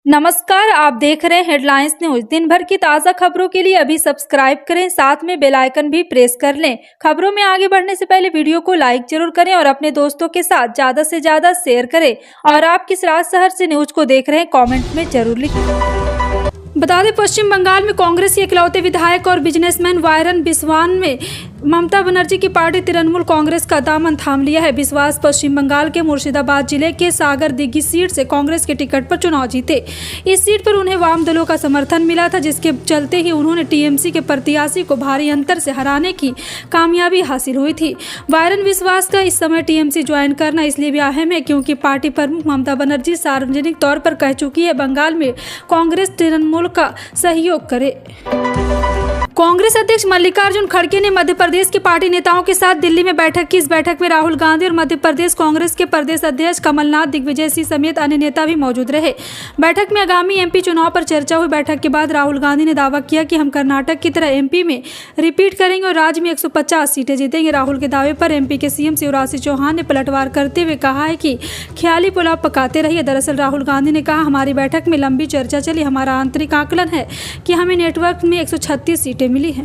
नमस्कार, आप देख रहे हैं हेडलाइंस न्यूज। दिन भर की ताज़ा खबरों के लिए अभी सब्सक्राइब करें, साथ में बेल आइकन भी प्रेस कर लें। खबरों में आगे बढ़ने से पहले वीडियो को लाइक जरूर करें और अपने दोस्तों के साथ ज़्यादा से ज़्यादा शेयर करें। और आप किस राज्य शहर से न्यूज को देख रहे हैं कमेंट में जरूर लिखें। बता दें, पश्चिम बंगाल में कांग्रेस के इकलौते विधायक और बिजनेसमैन वायरन बिस्वास में ममता बनर्जी की पार्टी तृणमूल कांग्रेस का दामन थाम लिया है। बिस्वास पश्चिम बंगाल के मुर्शिदाबाद जिले के सागर दिघी सीट से कांग्रेस के टिकट पर चुनाव जीते। इस सीट पर उन्हें वाम दलों का समर्थन मिला था, जिसके चलते ही उन्होंने टीएमसी के प्रत्याशी को भारी अंतर से हराने की कामयाबी हासिल हुई थी। वायरन बिस्वास का इस समय टीएमसी ज्वाइन करना इसलिए भी अहम है क्योंकि पार्टी प्रमुख ममता बनर्जी सार्वजनिक तौर पर कह चुकी है बंगाल में कांग्रेस तृणमूल का सहयोग करे। कांग्रेस अध्यक्ष मल्लिकार्जुन खड़गे ने मध्य प्रदेश के पार्टी नेताओं के साथ दिल्ली में बैठक की। इस बैठक में राहुल गांधी और मध्य प्रदेश कांग्रेस के प्रदेश अध्यक्ष कमलनाथ, दिग्विजय सिंह समेत अन्य नेता भी मौजूद रहे। बैठक में आगामी एमपी चुनाव पर चर्चा हुई। बैठक के बाद राहुल गांधी ने दावा किया कि हम कर्नाटक की तरह एमपी में रिपीट करेंगे और राज्य में 150 सीटें जीतेंगे। राहुल के दावे पर एमपी के सीएम शिवराज सिंह चौहान ने पलटवार करते हुए कहा है कि ख्याली पुलाव पकाते रहिए। दरअसल राहुल गांधी ने कहा, हमारी बैठक में लंबी चर्चा चली। हमारा आंतरिक आकलन है कि हमें नेटवर्क में 136 सीटें मिली हैं।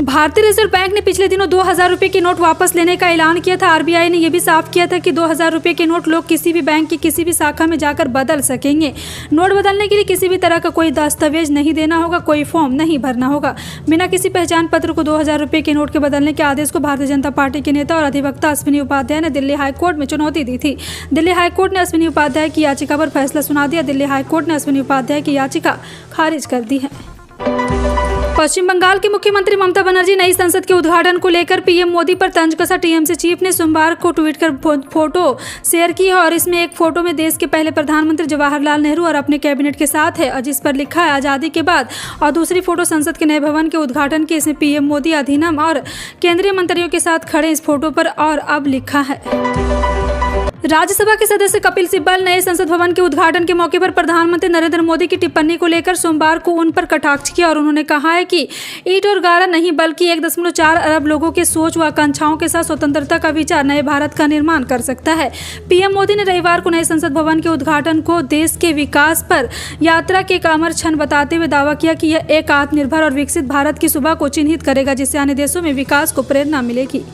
भारतीय रिजर्व बैंक ने पिछले दिनों 2000 रुपए के नोट वापस लेने का ऐलान किया था। आरबीआई ने यह भी साफ किया था कि 2000 रुपए के नोट लोग किसी भी बैंक की किसी भी शाखा में जाकर बदल सकेंगे। नोट बदलने के लिए किसी भी तरह का कोई दस्तावेज नहीं देना होगा, कोई फॉर्म नहीं भरना होगा। बिना किसी पहचान पत्र को 2000 रुपए के नोट के बदलने के आदेश को भारतीय जनता पार्टी के नेता और अधिवक्ता अश्विनी उपाध्याय ने दिल्ली हाईकोर्ट में चुनौती दी थी। दिल्ली हाईकोर्ट ने अश्विनी उपाध्याय की याचिका पर फैसला सुना दिया। दिल्ली हाईकोर्ट ने अश्विनी उपाध्याय की याचिका खारिज कर दी है। पश्चिम बंगाल की मुख्यमंत्री ममता बनर्जी नई संसद के उद्घाटन को लेकर पीएम मोदी पर तंज कसा। टीएमसी चीफ ने सोमवार को ट्वीट कर फोटो शेयर की है और इसमें एक फोटो में देश के पहले प्रधानमंत्री जवाहरलाल नेहरू और अपने कैबिनेट के साथ है, जिस पर लिखा है आज़ादी के बाद, और दूसरी फोटो संसद के नए भवन के उद्घाटन की। इसमें पीएम मोदी अधिनियम और केंद्रीय मंत्रियों के साथ खड़े इस फोटो पर और अब लिखा है। राज्यसभा के सदस्य कपिल सिब्बल नए संसद भवन के उद्घाटन के मौके पर प्रधानमंत्री नरेंद्र मोदी की टिप्पणी को लेकर सोमवार को उन पर कटाक्ष किया और उन्होंने कहा है कि ईंट और गारा नहीं बल्कि 1.4 अरब लोगों के सोच व आकांक्षाओं के साथ स्वतंत्रता का विचार नए भारत का निर्माण कर सकता है। पीएम मोदी ने रविवार को नए संसद भवन के उद्घाटन को देश के विकास पर यात्रा के एक अमर क्षण बताते हुए दावा किया कि यह एक आत्मनिर्भर और विकसित भारत की सुबह को चिन्हित करेगा, जिससे अन्य देशों में विकास को प्रेरणा मिलेगी।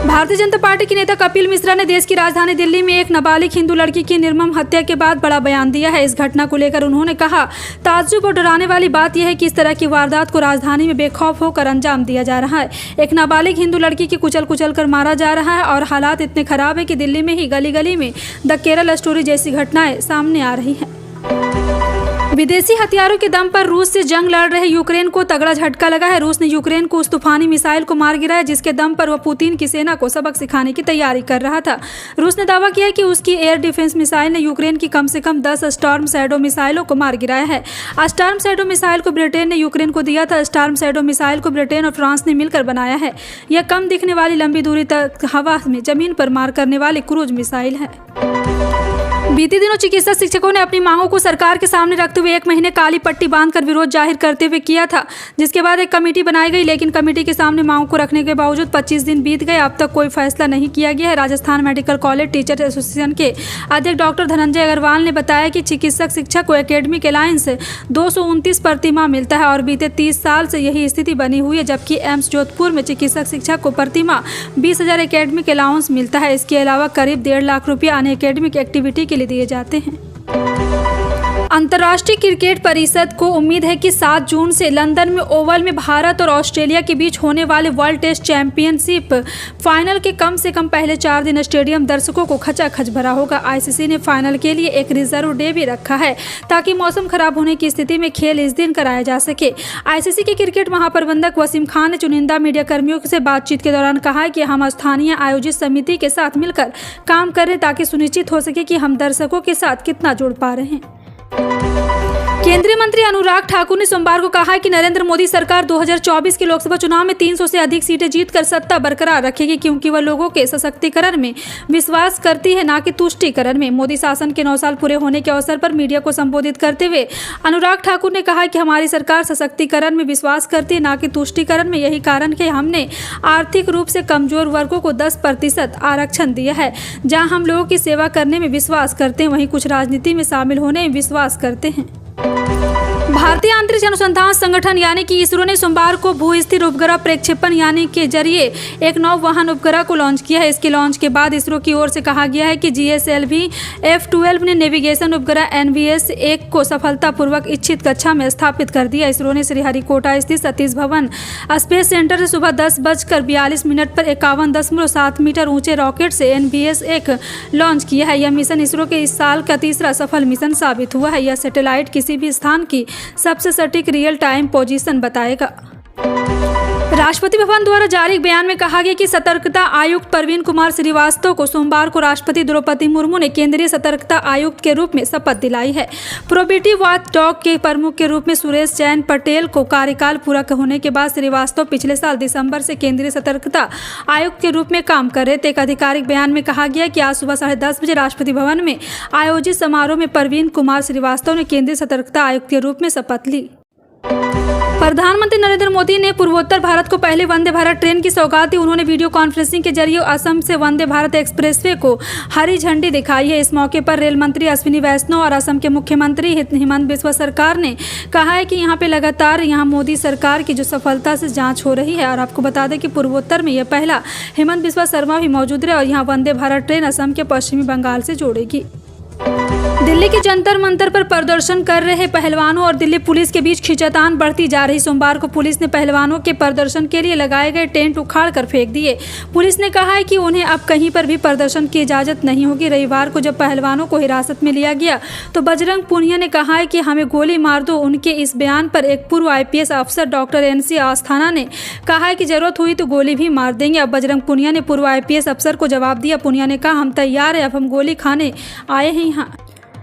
भारतीय जनता पार्टी के नेता कपिल मिश्रा ने देश की राजधानी दिल्ली में एक नाबालिग हिंदू लड़की की निर्मम हत्या के बाद बड़ा बयान दिया है। इस घटना को लेकर उन्होंने कहा, ताज्जुब और डराने वाली बात यह है कि इस तरह की वारदात को राजधानी में बेखौफ होकर अंजाम दिया जा रहा है। एक नाबालिग हिंदू लड़की की कुचल कर मारा जा रहा है और हालात इतने खराब है कि दिल्ली में ही गली गली में द केरल स्टोरी जैसी घटनाएं सामने आ रही हैं। विदेशी हथियारों के दम पर रूस से जंग लड़ रहे यूक्रेन को तगड़ा झटका लगा है। रूस ने यूक्रेन को उस तूफानी मिसाइल को मार गिराया जिसके दम पर वह पुतिन की सेना को सबक सिखाने की तैयारी कर रहा था। रूस ने दावा किया कि उसकी एयर डिफेंस मिसाइल ने यूक्रेन की कम से कम 10 स्टॉर्म शैडो मिसाइलों को मार गिराया है। स्टॉर्म शैडो मिसाइल को ब्रिटेन ने यूक्रेन को दिया था। स्टॉर्म शैडो मिसाइल को ब्रिटेन और फ्रांस ने मिलकर बनाया है। यह कम दिखने वाली लंबी दूरी तक हवा में जमीन पर मार करने वाली क्रूज मिसाइल है। बीते दिनों चिकित्सा शिक्षकों ने अपनी मांगों को सरकार के सामने रखते हुए 1 महीने काली पट्टी बांधकर विरोध जाहिर करते हुए किया था, जिसके बाद एक कमेटी बनाई गई, लेकिन कमेटी के सामने मांगों को रखने के बावजूद 25 दिन बीत गए। अब तक कोई फैसला नहीं किया गया है। Rajasthan medical college teacher association के अध्यक्ष डॉक्टर धनंजय अग्रवाल ने बताया कि चिकित्सक शिक्षक को एकेडमिक अलायंस 229 प्रतिमाह मिलता है और बीते 30 साल से यही स्थिति बनी हुई है, जबकि एम्स जोधपुर में चिकित्सक शिक्षक को प्रतिमाह 20,000 एकेडमिक अलाउंस मिलता है। इसके अलावा करीब 1.5 लाख रुपया अन्य एकेडमिक एक्टिविटी के लिए दिए जाते हैं। अंतर्राष्ट्रीय क्रिकेट परिषद को उम्मीद है कि 7 जून से लंदन में ओवल में भारत और ऑस्ट्रेलिया के बीच होने वाले वर्ल्ड टेस्ट चैंपियनशिप फाइनल के कम से कम पहले 4 दिन स्टेडियम दर्शकों को खचाखच भरा होगा। आईसीसी ने फाइनल के लिए एक रिजर्व डे भी रखा है ताकि मौसम खराब होने की स्थिति में खेल इस दिन कराया जा सके। आईसीसी के क्रिकेट महाप्रबंधक वसीम खान ने चुनिंदा मीडिया कर्मियों से बातचीत के दौरान कहा कि हम स्थानीय आयोजित समिति के साथ मिलकर काम कर रहे हैं ताकि सुनिश्चित हो सके कि हम दर्शकों के साथ कितना जुड़ पा रहे हैं। केंद्रीय मंत्री अनुराग ठाकुर ने सोमवार को कहा कि नरेंद्र मोदी सरकार 2024 के लोकसभा चुनाव में 300 से अधिक सीटें जीतकर सत्ता बरकरार रखेगी, क्योंकि वह लोगों के सशक्तिकरण में विश्वास करती है, न कि तुष्टीकरण में। मोदी शासन के 9 साल पूरे होने के अवसर पर मीडिया को संबोधित करते हुए अनुराग ठाकुर ने कहा कि हमारी सरकार सशक्तिकरण में विश्वास करती है, न कि तुष्टीकरण में। यही कारण है हमने आर्थिक रूप से कमजोर वर्गों को 10% आरक्षण दिया है। जहाँ हम लोगों की सेवा करने में विश्वास करते हैं, वहीं कुछ राजनीति में शामिल होने में विश्वास करते हैं। भारतीय अंतरिक्ष अनुसंधान संगठन यानी कि इसरो ने सोमवार को भू स्थिर उपग्रह प्रक्षेपण यानी के जरिए एक नौवहन उपग्रह को लॉन्च किया है। इसके लॉन्च के बाद इसरो की ओर से कहा गया है कि GSLV F-12 ने नेविगेशन उपग्रह NVS-1 को सफलतापूर्वक इच्छित कक्षा में स्थापित कर दिया। इसरो ने श्रीहरिकोटा स्थित सतीश धवन स्पेस सेंटर से सुबह 10:42 पर 51.7 मीटर ऊंचे रॉकेट से NVS-1 लॉन्च किया है। यह मिशन इसरो के इस साल का तीसरा सफल मिशन साबित हुआ है। यह सैटेलाइट किसी भी स्थान की सबसे सटीक रियल टाइम पोजीशन बताएगा। राष्ट्रपति भवन द्वारा जारी बयान में कहा गया कि सतर्कता आयुक्त प्रवीण कुमार श्रीवास्तव को सोमवार को राष्ट्रपति द्रौपदी मुर्मू ने केंद्रीय सतर्कता आयुक्त के रूप में शपथ दिलाई है। प्रोबेटिव वॉचडॉग के प्रमुख के रूप में सुरेश चैन पटेल को कार्यकाल पूरा होने के बाद श्रीवास्तव पिछले साल दिसंबर से केंद्रीय सतर्कता आयुक्त के रूप में काम कर रहे थे। एक आधिकारिक बयान में कहा गया कि आज सुबह 10:30 बजे राष्ट्रपति भवन में आयोजित समारोह में प्रवीण कुमार श्रीवास्तव ने केंद्रीय सतर्कता आयुक्त के रूप में शपथ ली। प्रधानमंत्री नरेंद्र मोदी ने पूर्वोत्तर भारत को पहले वंदे भारत ट्रेन की सौगात दी। उन्होंने वीडियो कॉन्फ्रेंसिंग के जरिए असम से वंदे भारत एक्सप्रेसवे को हरी झंडी दिखाई है। इस मौके पर रेल मंत्री अश्विनी वैष्णव और असम के मुख्यमंत्री हिमंत बिस्वा सरकार ने कहा है कि यहाँ पे लगातार मोदी सरकार की जो सफलता से जांच हो रही है। और आपको बता दें कि पूर्वोत्तर में यह पहला हिमंत बिस्वा शर्मा भी मौजूद रहे और यहाँ वंदे भारत ट्रेन असम के पश्चिमी बंगाल से जोड़ेगी। दिल्ली के जंतर मंतर पर प्रदर्शन कर रहे पहलवानों और दिल्ली पुलिस के बीच खींचातान बढ़ती जा रही। सोमवार को पुलिस ने पहलवानों के प्रदर्शन के लिए लगाए गए टेंट उखाड़ कर फेंक दिए। पुलिस ने कहा है कि उन्हें अब कहीं पर भी प्रदर्शन की इजाजत नहीं होगी। रविवार को जब पहलवानों को हिरासत में लिया गया तो बजरंग पुनिया ने कहा है कि हमें गोली मार दो। उनके इस बयान पर एक पूर्व IPS अफसर डॉक्टर NC आस्थाना ने कहा है कि जरूरत हुई तो गोली भी मार देंगे। अब बजरंग पुनिया ने पूर्व IPS अफसर को जवाब दिया। पुनिया ने कहा, हम तैयार है, अब हम गोली खाने आए हैं यहाँ।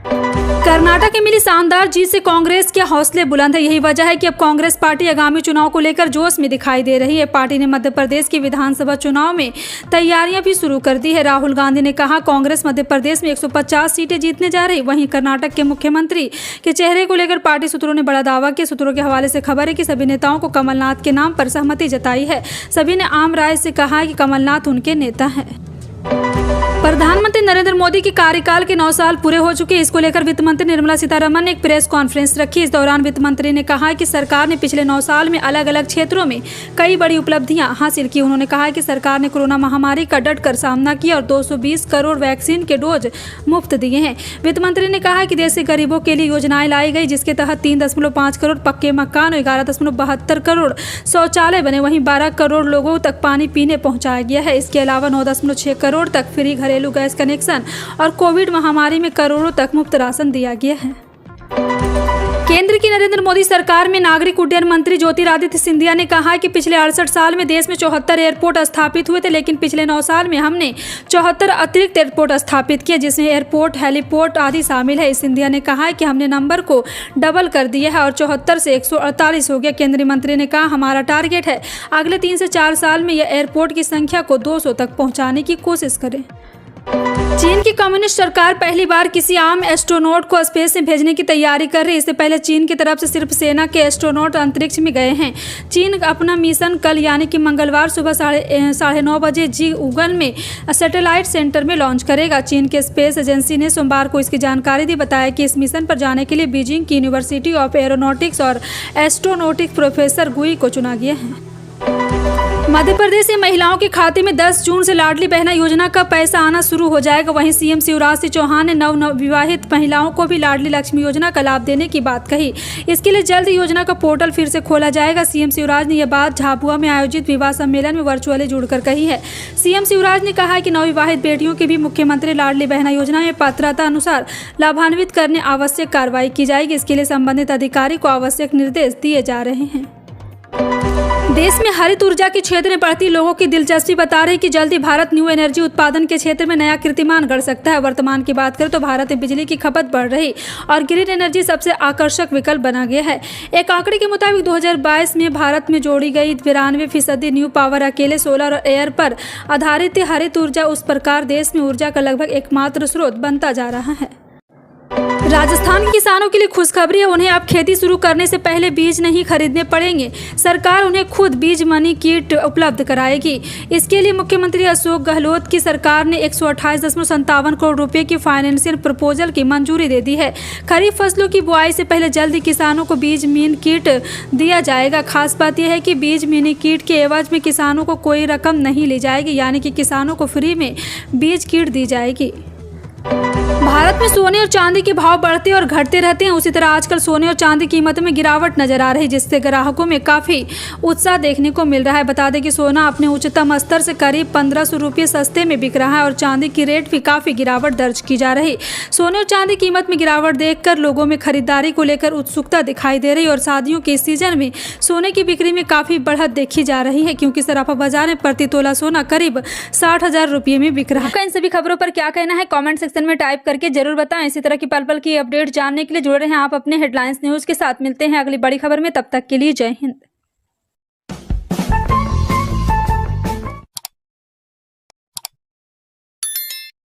कर्नाटक में मिली शानदार जीत से कांग्रेस के हौसले बुलंद है। यही वजह है कि अब कांग्रेस पार्टी आगामी चुनाव को लेकर जोश में दिखाई दे रही है। पार्टी ने मध्य प्रदेश की विधानसभा चुनाव में तैयारियां भी शुरू कर दी है। राहुल गांधी ने कहा, कांग्रेस मध्य प्रदेश में 150 सीटें जीतने जा रही। वहीं कर्नाटक के मुख्यमंत्री के चेहरे को लेकर पार्टी सूत्रों ने बड़ा दावा किया। सूत्रों के हवाले से खबर है कि सभी नेताओं को कमलनाथ के नाम पर सहमति जताई है। सभी ने आम राय से कहा है कि कमलनाथ उनके नेता हैं। प्रधानमंत्री नरेंद्र मोदी के कार्यकाल के 9 साल पूरे हो चुके। इसको लेकर वित्त मंत्री निर्मला सीतारमण ने एक प्रेस कॉन्फ्रेंस रखी। इस दौरान वित्त मंत्री ने कहा कि सरकार ने पिछले 9 साल में अलग अलग क्षेत्रों में कई बड़ी उपलब्धियां हासिल की। उन्होंने कहा कि सरकार ने कोरोना महामारी का डटकर सामना किया और 220 करोड़ वैक्सीन के डोज मुफ्त दिए हैं। वित्त मंत्री ने कहा कि देश के गरीबों के लिए योजनाएं लाई गई, जिसके तहत 3.5 करोड़ पक्के मकान और 11.72 करोड़ शौचालय बने। वहीं 12 करोड़ लोगों तक पानी पीने पहुँचाया गया है। इसके अलावा 9.6 करोड़ तक फ्री घरेलू गैस कनेक्शन और कोविड महामारी में करोड़ों तक मुफ्त राशन दिया गया है। केंद्र की नरेंद्र मोदी सरकार में नागरिक उड्डयन मंत्री ज्योतिरादित्य सिंधिया ने कहा कि पिछले 68 साल में देश में 74 एयरपोर्ट स्थापित हुए थे, लेकिन पिछले 9 साल में हमने 74 अतिरिक्त एयरपोर्ट स्थापित किए, जिसमें एयरपोर्ट, हेलीपोर्ट आदि शामिल है। सिंधिया ने कहा कि हमने नंबर को डबल कर दिया है और 74 से 148 हो गया। केंद्रीय मंत्री ने कहा, हमारा टारगेट है अगले 3 से 4 साल में यह एयरपोर्ट की संख्या को 200 तक पहुँचाने की कोशिश करें। चीन की कम्युनिस्ट सरकार पहली बार किसी आम एस्ट्रोनॉट को स्पेस में भेजने की तैयारी कर रही है। इससे पहले चीन की तरफ से सिर्फ सेना के एस्ट्रोनॉट अंतरिक्ष में गए हैं। चीन अपना मिशन कल यानी कि मंगलवार सुबह 9:30 बजे जी उगन में सैटेलाइट सेंटर में लॉन्च करेगा। चीन के स्पेस एजेंसी ने सोमवार को इसकी जानकारी दी। बताया कि इस मिशन पर जाने के लिए बीजिंग की यूनिवर्सिटी ऑफ एरोनॉटिक्स और एस्ट्रोनॉटिक्स प्रोफेसर गुई को चुना गया है। मध्य प्रदेश में महिलाओं के खाते में 10 जून से लाडली बहना योजना का पैसा आना शुरू हो जाएगा। वहीं सीएम शिवराज सिंह चौहान ने नवविवाहित महिलाओं को भी लाडली लक्ष्मी योजना का लाभ देने की बात कही। इसके लिए जल्द योजना का पोर्टल फिर से खोला जाएगा। सीएम शिवराज ने यह बात झाबुआ में आयोजित विवाह सम्मेलन में वर्चुअली जुड़कर कही है। सीएम शिवराज ने कहा कि नवविवाहित बेटियों की भी मुख्यमंत्री लाडली बहना योजना में पात्रता अनुसार लाभान्वित करने आवश्यक कार्रवाई की जाएगी। इसके लिए संबंधित अधिकारी को आवश्यक निर्देश दिए जा रहे हैं। देश में हरित ऊर्जा के क्षेत्र में बढ़ती लोगों की दिलचस्पी बता रही कि जल्दी भारत न्यू एनर्जी उत्पादन के क्षेत्र में नया कीर्तिमान गढ़ सकता है। वर्तमान की बात करें तो भारत में बिजली की खपत बढ़ रही और ग्रीन एनर्जी सबसे आकर्षक विकल्प बना गया है। एक आंकड़े के मुताबिक 2022 में भारत में जोड़ी गई 92% न्यू पावर अकेले सोलर और एयर पर आधारित हरित ऊर्जा उस प्रकार देश में ऊर्जा का लगभग एकमात्र स्रोत बनता जा रहा है। राजस्थान के किसानों के लिए खुशखबरी है, उन्हें अब खेती शुरू करने से पहले बीज नहीं खरीदने पड़ेंगे। सरकार उन्हें खुद बीज मनी किट उपलब्ध कराएगी। इसके लिए मुख्यमंत्री अशोक गहलोत की सरकार ने 128.57 करोड़ रुपए की फाइनेंशियल प्रपोजल की मंजूरी दे दी है। खरीफ फसलों की बुआई से पहले जल्द ही किसानों को बीज मिनी किट दिया जाएगा। खास बात यह है कि बीज मिनी किट के एवज में किसानों को कोई रकम नहीं ली जाएगी, यानी कि किसानों को फ्री में बीज किट दी जाएगी। भारत में सोने और चांदी के भाव बढ़ते और घटते रहते हैं। उसी तरह आजकल सोने और चांदी की कीमतों में गिरावट नजर आ रही है, जिससे ग्राहकों में काफी उत्साह देखने को मिल रहा है। बता दें कि सोना अपने उच्चतम स्तर से करीब 1500 रुपये सस्ते में बिक रहा है और चांदी की रेट भी काफी गिरावट दर्ज की जा रही। सोने और चांदी कीमत में गिरावट देखकर लोगों में खरीदारी को लेकर उत्सुकता दिखाई दे रही और शादियों के सीजन में सोने की बिक्री में काफी बढ़त देखी जा रही है, क्योंकि सराफा बाजार में प्रति तोला सोना करीब 60,000 रुपये में बिक रहा है। आपका इन सभी खबरों पर क्या कहना है कमेंट सेक्शन में टाइप करके जरूर बताएं। इसी तरह की पल पल की अपडेट जानने के लिए जुड़े रहें आप अपने हेडलाइंस न्यूज के साथ। मिलते हैं अगली बड़ी खबर में, तब तक के लिए जय हिंद।